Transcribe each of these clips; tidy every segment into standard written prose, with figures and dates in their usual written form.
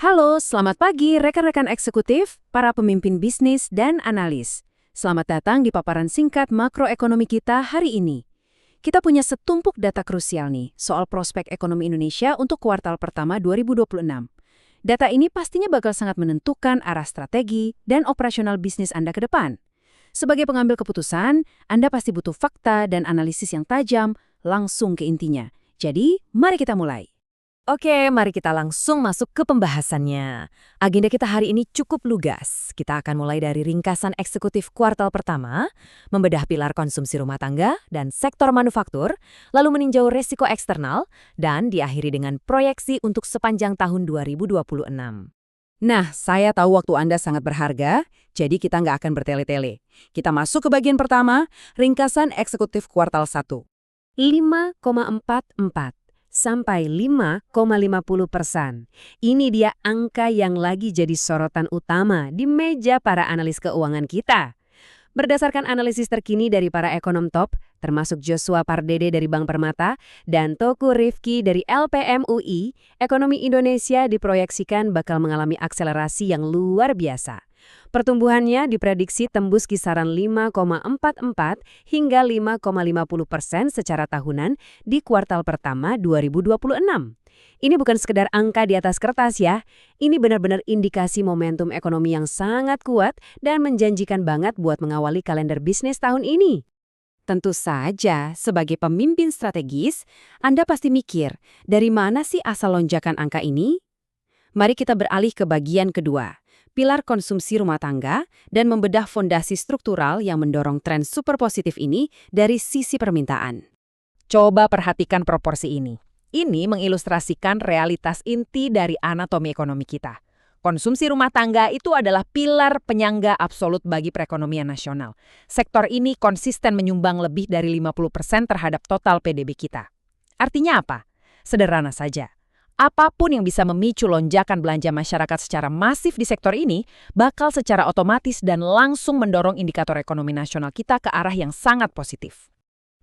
Halo, selamat pagi rekan-rekan eksekutif, para pemimpin bisnis, dan analis. Selamat datang di paparan singkat makroekonomi kita hari ini. Kita punya setumpuk data krusial nih soal prospek ekonomi Indonesia untuk kuartal pertama 2026. Data ini pastinya bakal sangat menentukan arah strategi dan operasional bisnis Anda ke depan. Sebagai pengambil keputusan, Anda pasti butuh fakta dan analisis yang tajam langsung ke intinya. Jadi, mari kita mulai. Oke, mari kita langsung masuk ke pembahasannya. Agenda kita hari ini cukup lugas. Kita akan mulai dari ringkasan eksekutif kuartal pertama, membedah pilar konsumsi rumah tangga dan sektor manufaktur, lalu meninjau resiko eksternal, dan diakhiri dengan proyeksi untuk sepanjang tahun 2026. Nah, saya tahu waktu Anda sangat berharga, jadi kita nggak akan bertele-tele. Kita masuk ke bagian pertama, ringkasan eksekutif kuartal 1. 5,44 sampai 5,50%. Ini dia angka yang lagi jadi sorotan utama di meja para analis keuangan kita. Berdasarkan analisis terkini dari para ekonom top, termasuk Joshua Pardede dari Bank Permata dan Teuku Rifki dari LPM UI, ekonomi Indonesia diproyeksikan bakal mengalami akselerasi yang luar biasa. Pertumbuhannya diprediksi tembus kisaran 5,44 hingga 5,50% secara tahunan di kuartal pertama 2026. Ini bukan sekedar angka di atas kertas ya, ini benar-benar indikasi momentum ekonomi yang sangat kuat dan menjanjikan banget buat mengawali kalender bisnis tahun ini. Tentu saja, sebagai pemimpin strategis, Anda pasti mikir, dari mana sih asal lonjakan angka ini? Mari kita beralih ke bagian kedua, pilar konsumsi rumah tangga dan membedah fondasi struktural yang mendorong tren super positif ini dari sisi permintaan. Coba perhatikan proporsi ini. Ini mengilustrasikan realitas inti dari anatomi ekonomi kita. Konsumsi rumah tangga itu adalah pilar penyangga absolut bagi perekonomian nasional. Sektor ini konsisten menyumbang lebih dari 50% terhadap total PDB kita. Artinya apa? Sederhana saja. Apapun yang bisa memicu lonjakan belanja masyarakat secara masif di sektor ini bakal secara otomatis dan langsung mendorong indikator ekonomi nasional kita ke arah yang sangat positif.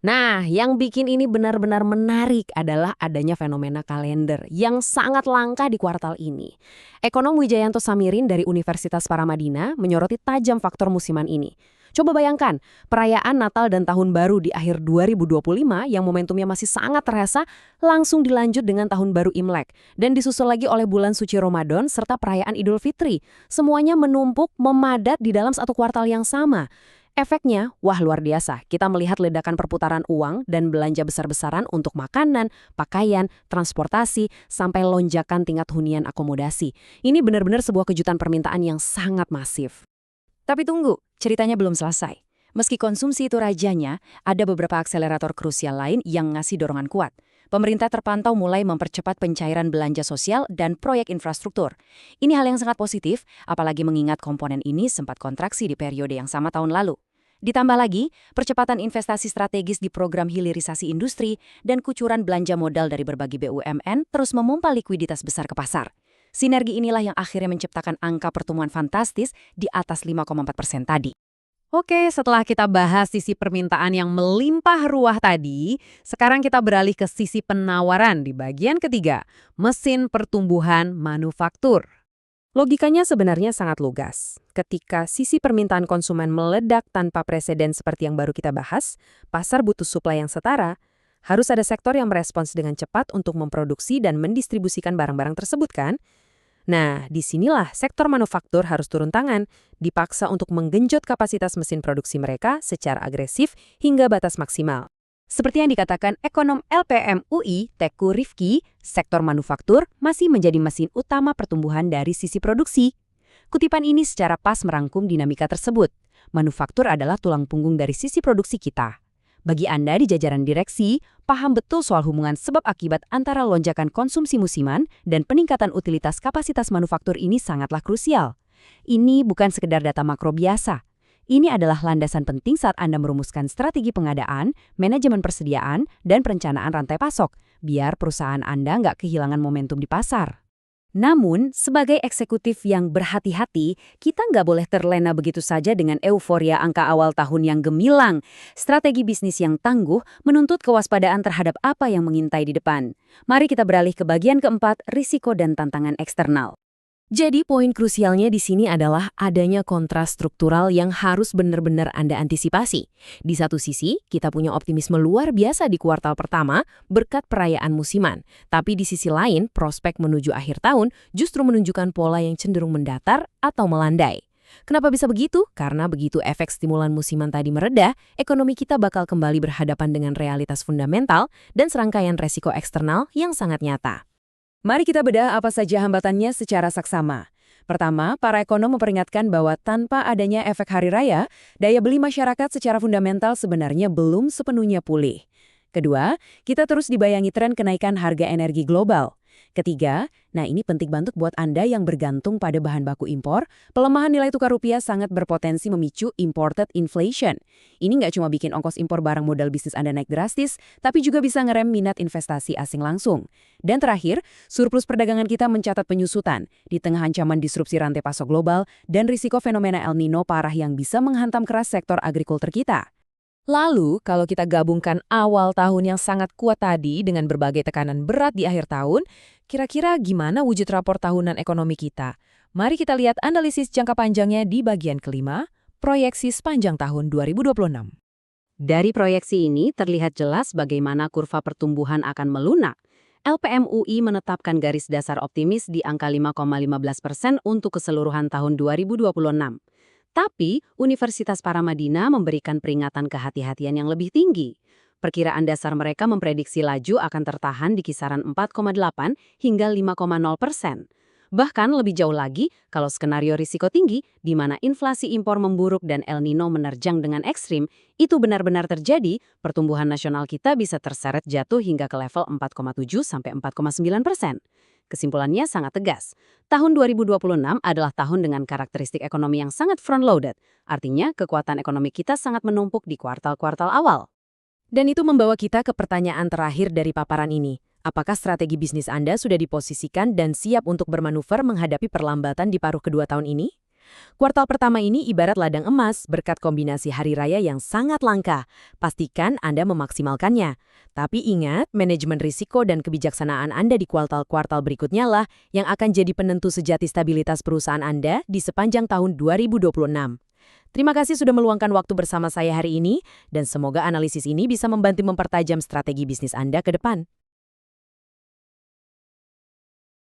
Nah, yang bikin ini benar-benar menarik adalah adanya fenomena kalender yang sangat langka di kuartal ini. Ekonom Wijayanto Samirin dari Universitas Paramadina menyoroti tajam faktor musiman ini. Coba bayangkan, perayaan Natal dan Tahun Baru di akhir 2025 yang momentumnya masih sangat terasa langsung dilanjut dengan Tahun Baru Imlek dan disusul lagi oleh bulan suci Ramadan serta perayaan Idul Fitri. Semuanya menumpuk, memadat di dalam satu kuartal yang sama. Efeknya, wah luar biasa. Kita melihat ledakan perputaran uang dan belanja besar-besaran untuk makanan, pakaian, transportasi, sampai lonjakan tingkat hunian akomodasi. Ini benar-benar sebuah kejutan permintaan yang sangat masif. Tapi tunggu, ceritanya belum selesai. Meski konsumsi itu rajanya, ada beberapa akselerator krusial lain yang ngasih dorongan kuat. Pemerintah terpantau mulai mempercepat pencairan belanja sosial dan proyek infrastruktur. Ini hal yang sangat positif, apalagi mengingat komponen ini sempat kontraksi di periode yang sama tahun lalu. Ditambah lagi, percepatan investasi strategis di program hilirisasi industri dan kucuran belanja modal dari berbagai BUMN terus memompa likuiditas besar ke pasar. Sinergi inilah yang akhirnya menciptakan angka pertumbuhan fantastis di atas 5,4% tadi. Oke, setelah kita bahas sisi permintaan yang melimpah ruah tadi, sekarang kita beralih ke sisi penawaran di bagian ketiga, mesin pertumbuhan manufaktur. Logikanya sebenarnya sangat lugas. Ketika sisi permintaan konsumen meledak tanpa preseden seperti yang baru kita bahas, pasar butuh suplai yang setara. Harus ada sektor yang merespons dengan cepat untuk memproduksi dan mendistribusikan barang-barang tersebut kan? Nah, disinilah sektor manufaktur harus turun tangan, dipaksa untuk menggenjot kapasitas mesin produksi mereka secara agresif hingga batas maksimal. Seperti yang dikatakan ekonom LPM UI, Teuku Rifki, sektor manufaktur masih menjadi mesin utama pertumbuhan dari sisi produksi. Kutipan ini secara pas merangkum dinamika tersebut. Manufaktur adalah tulang punggung dari sisi produksi kita. Bagi Anda di jajaran direksi, paham betul soal hubungan sebab akibat antara lonjakan konsumsi musiman dan peningkatan utilitas kapasitas manufaktur ini sangatlah krusial. Ini bukan sekedar data makro biasa. Ini adalah landasan penting saat Anda merumuskan strategi pengadaan, manajemen persediaan, dan perencanaan rantai pasok, biar perusahaan Anda nggak kehilangan momentum di pasar. Namun, sebagai eksekutif yang berhati-hati, kita nggak boleh terlena begitu saja dengan euforia angka awal tahun yang gemilang. Strategi bisnis yang tangguh menuntut kewaspadaan terhadap apa yang mengintai di depan. Mari kita beralih ke bagian keempat, risiko dan tantangan eksternal. Jadi poin krusialnya di sini adalah adanya kontras struktural yang harus benar-benar Anda antisipasi. Di satu sisi, kita punya optimisme luar biasa di kuartal pertama berkat perayaan musiman. Tapi di sisi lain, prospek menuju akhir tahun justru menunjukkan pola yang cenderung mendatar atau melandai. Kenapa bisa begitu? Karena begitu efek stimulan musiman tadi mereda, ekonomi kita bakal kembali berhadapan dengan realitas fundamental dan serangkaian resiko eksternal yang sangat nyata. Mari kita bedah apa saja hambatannya secara saksama. Pertama, para ekonom memperingatkan bahwa tanpa adanya efek hari raya, daya beli masyarakat secara fundamental sebenarnya belum sepenuhnya pulih. Kedua, kita terus dibayangi tren kenaikan harga energi global. Ketiga, nah ini penting banget buat Anda yang bergantung pada bahan baku impor, pelemahan nilai tukar rupiah sangat berpotensi memicu imported inflation. Ini nggak cuma bikin ongkos impor barang modal bisnis Anda naik drastis, tapi juga bisa ngerem minat investasi asing langsung. Dan terakhir, surplus perdagangan kita mencatat penyusutan di tengah ancaman disrupsi rantai pasok global dan risiko fenomena El Nino parah yang bisa menghantam keras sektor agrikultur kita. Lalu, kalau kita gabungkan awal tahun yang sangat kuat tadi dengan berbagai tekanan berat di akhir tahun, kira-kira gimana wujud rapor tahunan ekonomi kita? Mari kita lihat analisis jangka panjangnya di bagian kelima, proyeksi sepanjang tahun 2026. Dari proyeksi ini terlihat jelas bagaimana kurva pertumbuhan akan melunak. LPM UI menetapkan garis dasar optimis di angka 5,15% untuk keseluruhan tahun 2026. Tapi, Universitas Paramadina memberikan peringatan kehati-hatian yang lebih tinggi. Perkiraan dasar mereka memprediksi laju akan tertahan di kisaran 4,8 hingga 5,0%. Bahkan lebih jauh lagi, kalau skenario risiko tinggi, di mana inflasi impor memburuk dan El Nino menerjang dengan ekstrim, itu benar-benar terjadi, pertumbuhan nasional kita bisa terseret jatuh hingga ke level 4,7 sampai 4,9%. Kesimpulannya sangat tegas. Tahun 2026 adalah tahun dengan karakteristik ekonomi yang sangat front-loaded. Artinya, kekuatan ekonomi kita sangat menumpuk di kuartal-kuartal awal. Dan itu membawa kita ke pertanyaan terakhir dari paparan ini. Apakah strategi bisnis Anda sudah diposisikan dan siap untuk bermanuver menghadapi perlambatan di paruh kedua tahun ini? Kuartal pertama ini ibarat ladang emas berkat kombinasi hari raya yang sangat langka. Pastikan Anda memaksimalkannya. Tapi ingat, manajemen risiko dan kebijaksanaan Anda di kuartal-kuartal berikutnya lah yang akan jadi penentu sejati stabilitas perusahaan Anda di sepanjang tahun 2026. Terima kasih sudah meluangkan waktu bersama saya hari ini, dan semoga analisis ini bisa membantu mempertajam strategi bisnis Anda ke depan.